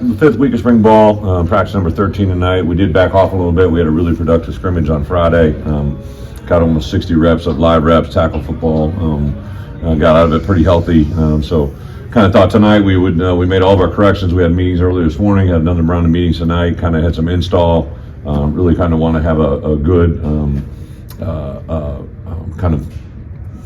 the fifth week of spring ball, practice number 13 tonight. We did back off a little bit. We had a really productive scrimmage on Friday. Got almost 60 reps of live reps, tackle football. Got out of it pretty healthy. So kind of thought tonight we made all of our corrections. We had meetings earlier this morning, had another round of meetings tonight, kind of had some install. Really kind of want to have a good kind of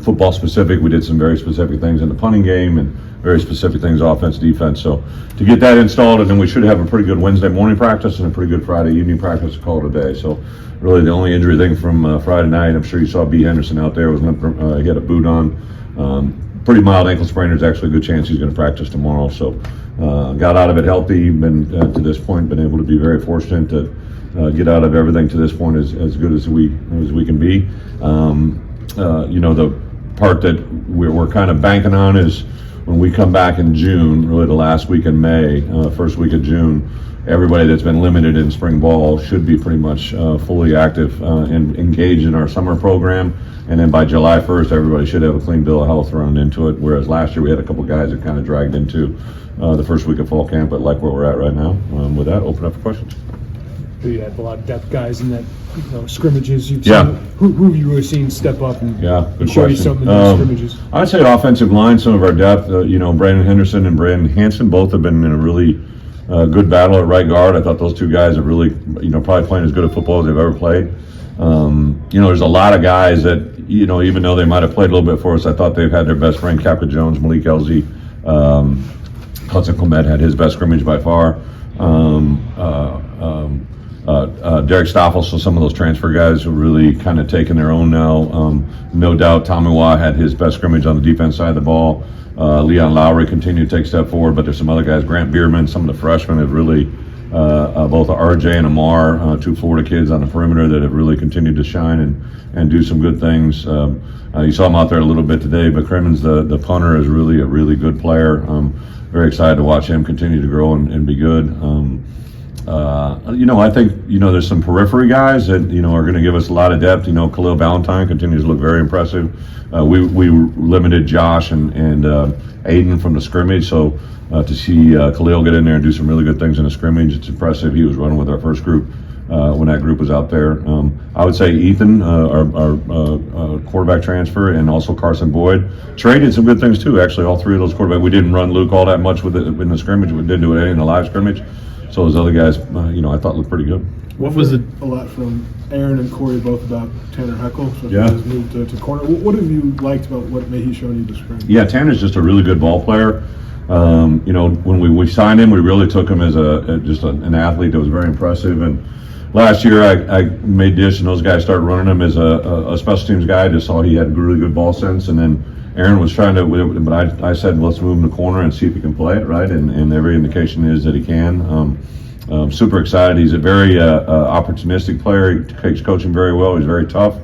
football specific. We did some very specific things in the punting game and very specific things offense, defense. So to get that installed, and then we should have a pretty good Wednesday morning practice and a pretty good Friday evening practice to call it a day. So really the only injury thing from Friday night, I'm sure you saw B. Henderson out there, was he had a boot on. Pretty mild ankle sprain. There's actually a good chance he's going to practice tomorrow. So got out of it healthy. Been to this point been able to be very fortunate to get out of everything to this point as good as we can be. The part that we're kind of banking on is when we come back in June, really the last week in May, first week of June, everybody that's been limited in spring ball should be pretty much fully active and engaged in our summer program. And then by July 1st, everybody should have a clean bill of health thrown into it. Whereas last year we had a couple guys that kind of dragged into the first week of fall camp, but like where we're at right now. With that, open up for questions. You had a lot of depth guys in that scrimmages. You've seen, who have you really seen step up and show you something in those scrimmages? I'd say offensive line, some of our depth. Brandon Henderson and Brandon Hansen both have been in a really good battle at right guard. I thought those two guys have really, probably playing as good a football as they've ever played. There's a lot of guys that, even though they might have played a little bit for us, I thought they've had their best friend, Capka Jones, Malik Elzy, Hudson Clement had his best scrimmage by far. Derek Stoffel, so some of those transfer guys have really kind of taken their own now. No doubt Tommy Waugh had his best scrimmage on the defense side of the ball. Leon Lowry continued to take a step forward, but there's some other guys. Grant Bierman, some of the freshmen have really, both RJ and Amar, two Florida kids on the perimeter that have really continued to shine and do some good things. You saw him out there a little bit today, but Crimmins, the punter, is really a really good player. Very excited to watch him continue to grow and be good. I think, there's some periphery guys that, are going to give us a lot of depth. Khalil Ballantyne continues to look very impressive. We limited Josh and Aiden from the scrimmage, so to see Khalil get in there and do some really good things in the scrimmage, it's impressive. He was running with our first group when that group was out there. I would say Ethan, our quarterback transfer, and also Carson Boyd. Trey did some good things too, actually, all three of those quarterbacks. We didn't run Luke all that much in the scrimmage. We didn't do it in the live scrimmage. So those other guys, I thought looked pretty good. What was it? A lot from Aaron and Corey, both about Tanner Heckel. So yeah. He moved to corner. What have you liked about what he's shown you this spring? Yeah, Tanner's just a really good ball player. When we signed him, we really took him as just an athlete that was very impressive. And last year, I made Dish and those guys started running him as a special teams guy. I just saw he had really good ball sense, and then Aaron was trying to, but I said, let's move him to corner and see if he can play it, right? And every indication is that he can. Super excited. He's a very opportunistic player. He takes coaching very well. He's very tough.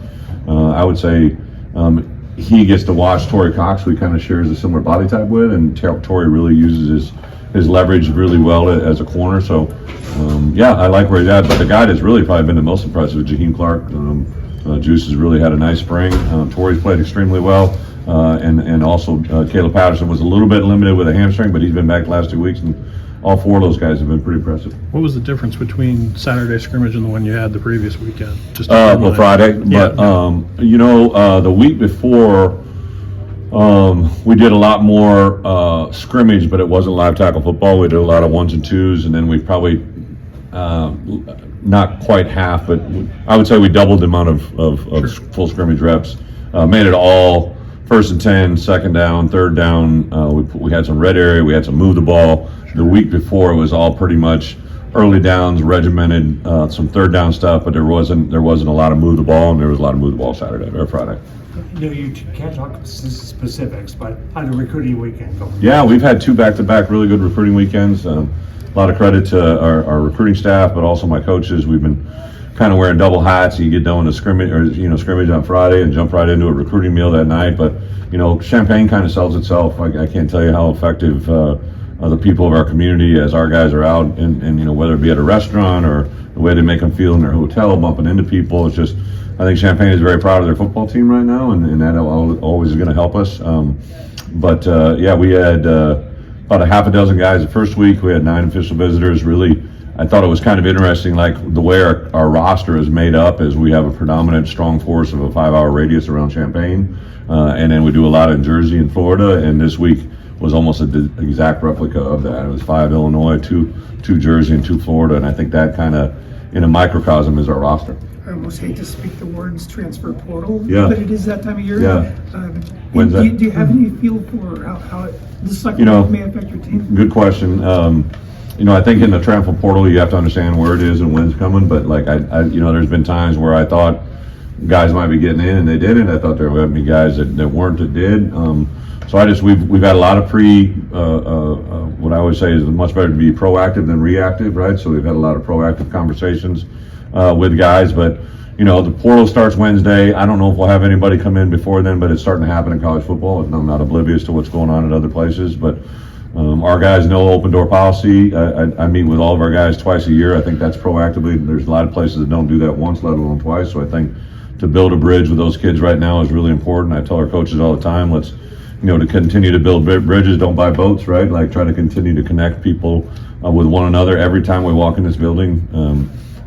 I would say he gets to watch Torrey Cox, who he kind of shares a similar body type with, and Torrey really uses his leverage really well as a corner. So, I like where he's at. But the guy that's really probably been the most impressive is Jaheim Clark. Juice has really had a nice spring. Torrey's played extremely well. And also Caleb Patterson was a little bit limited with a hamstring, but he's been back the last 2 weeks, and all four of those guys have been pretty impressive. What was the difference between Saturday scrimmage and the one you had the previous weekend? Just Friday. Yeah. But the week before, we did a lot more scrimmage, but it wasn't live tackle football. We did a lot of ones and twos, and then we probably not quite half, but I would say we doubled the amount of full scrimmage reps. Made it all first and 10, second down, third down. We had some red area. We had some move the ball. The week before, it was all pretty much early downs, regimented, some third down stuff, but there wasn't a lot of move the ball, and there was a lot of move the ball Saturday or Friday. You can't talk specifics, but on the recruiting weekend. Yeah, we've had two back-to-back really good recruiting weekends. A lot of credit to our recruiting staff, but also my coaches. We've been kind of wearing double hats. You get done with a scrimmage on Friday and jump right into a recruiting meal that night. But Champaign kind of sells itself. I can't tell you how effective the people of our community, as our guys are out, and whether it be at a restaurant or the way they make them feel in their hotel, bumping into people. It's just, I think Champaign is very proud of their football team right now, and that always is going to help us. We had about a half a dozen guys the first week. We had 9 official visitors. Really, I thought it was kind of interesting, like the way our roster is made up is we have a predominant strong force of a 5-hour radius around Champaign, and then we do a lot in Jersey and Florida, and this week was almost an exact replica of that. It was 5 Illinois, 2 Jersey, and 2 Florida, and I think that kind of, in a microcosm, is our roster. I almost hate to speak the words transfer portal, Yeah. but it is that time of year. Yeah. When's do, that? do you have any feel for how this cycle may affect your team? Good question. I think in the transfer portal, you have to understand where it is and when it's coming. But like there's been times where I thought guys might be getting in and they didn't. I thought there would be guys that weren't that did. So we've had a lot of what I always say is much better to be proactive than reactive, right? So we've had a lot of proactive conversations with guys, but the portal starts Wednesday. I don't know if we'll have anybody come in before then, but it's starting to happen in college football. I'm not oblivious to what's going on at other places, but our guys know open door policy. I meet with all of our guys twice a year. I think that's proactively. There's a lot of places that don't do that once, let alone twice. So I think to build a bridge with those kids right now is really important. I tell our coaches all the time, let's, to continue to build bridges, don't buy boats, right? Like try to continue to connect people with one another every time we walk in this building.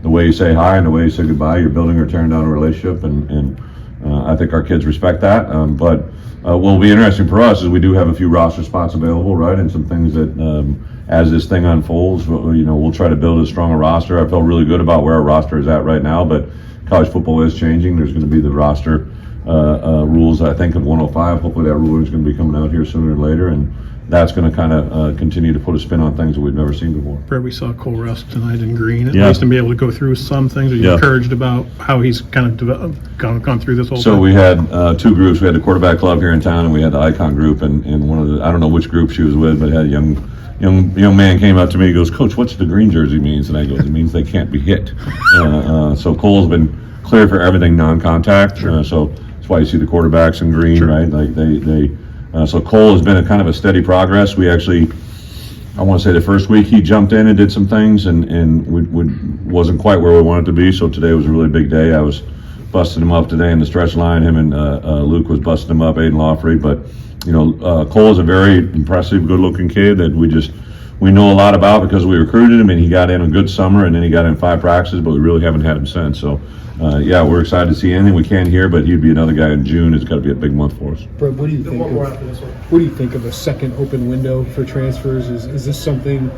The way you say hi and the way you say goodbye, you're building or tearing down a relationship, and I think our kids respect that. But what will be interesting for us is we do have a few roster spots available, right, and some things that as this thing unfolds, we'll try to build a stronger roster. I feel really good about where our roster is at right now, but college football is changing. There's going to be the roster rules, I think, of 105. Hopefully that ruling is going to be coming out here sooner or later, and that's going to kind of continue to put a spin on things that we've never seen before. Brett, we saw Cole Rusk tonight in green, at Yeah. least, and be able to go through some things. Are you encouraged about how he's kind of gone through this whole So thing? we had 2 groups. We had the quarterback club here in town, and we had the icon group. And one of the, I don't know which group she was with, but had a young man came up to me. He goes, "Coach, what's the green jersey means?" And I go, "It means they can't be hit." So Cole's been clear for everything non-contact. So that's why you see the quarterbacks in green, right? Like so Cole has been a kind of a steady progress. We actually, I want to say the first week he jumped in and did some things, and wasn't quite where we wanted to be. So today was a really big day. I was busting him up today in the stretch line. Him and Luke was busting him up, Aiden Lawfrey. But Cole is a very impressive, good-looking kid that we know a lot about because we recruited him, and he got in a good summer, and then he got in 5 practices, but we really haven't had him since. So we're excited to see anything we can here, but he'd be another guy in June. It's got to be a big month for us. Brett, what do you think of a second open window for transfers? Is this something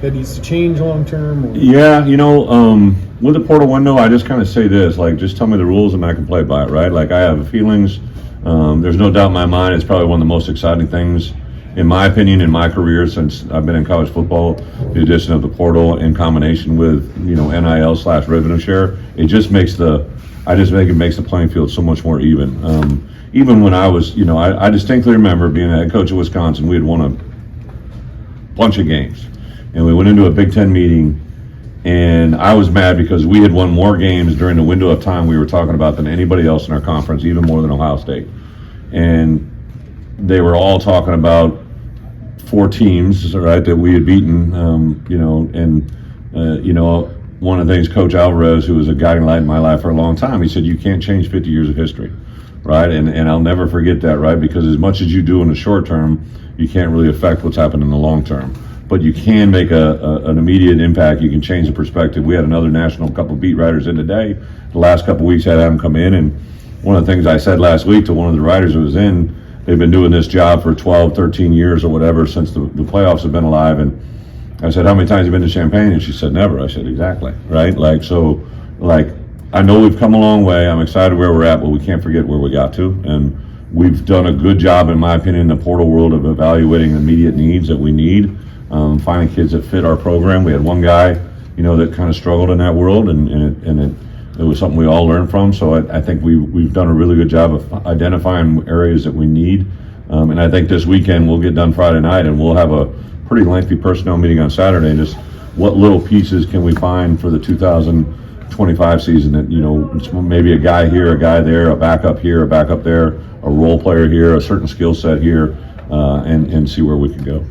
that needs to change long term? Yeah, with the portal window, I just kind of say this, like, just tell me the rules and I can play by it, right? Like, I have feelings. There's no doubt in my mind it's probably one of the most exciting things, in my opinion, in my career since I've been in college football. The addition of the portal in combination with NIL/revenue share, it just makes it makes the playing field so much more even. Even when I was, I distinctly remember being a head coach of Wisconsin. We had won a bunch of games, and we went into a Big Ten meeting, and I was mad because we had won more games during the window of time we were talking about than anybody else in our conference, even more than Ohio State. And they were all talking about 4 teams, right, that we had beaten, one of the things Coach Alvarez, who was a guiding light in my life for a long time, he said, you can't change 50 years of history, right? And I'll never forget that, right? Because as much as you do in the short term, you can't really affect what's happened in the long term. But you can make an immediate impact. You can change the perspective. We had another national couple beat writers in today. The last couple weeks had them come in, and one of the things I said last week to one of the writers who was in, they've been doing this job for 12, 13 years or whatever since the playoffs have been alive. And I said, how many times have you been to Champaign? And she said, never. I said, exactly, right? I know we've come a long way. I'm excited where we're at, but we can't forget where we got to. And we've done a good job, in my opinion, in the portal world of evaluating immediate needs that we need, finding kids that fit our program. We had one guy, that kind of struggled in that world, and it was something we all learned from. So I think we've done a really good job of identifying areas that we need. And I think this weekend we'll get done Friday night, and we'll have a pretty lengthy personnel meeting on Saturday, and just what little pieces can we find for the 2025 season that, maybe a guy here, a guy there, a backup here, a backup there, a role player here, a certain skill set here, and see where we can go.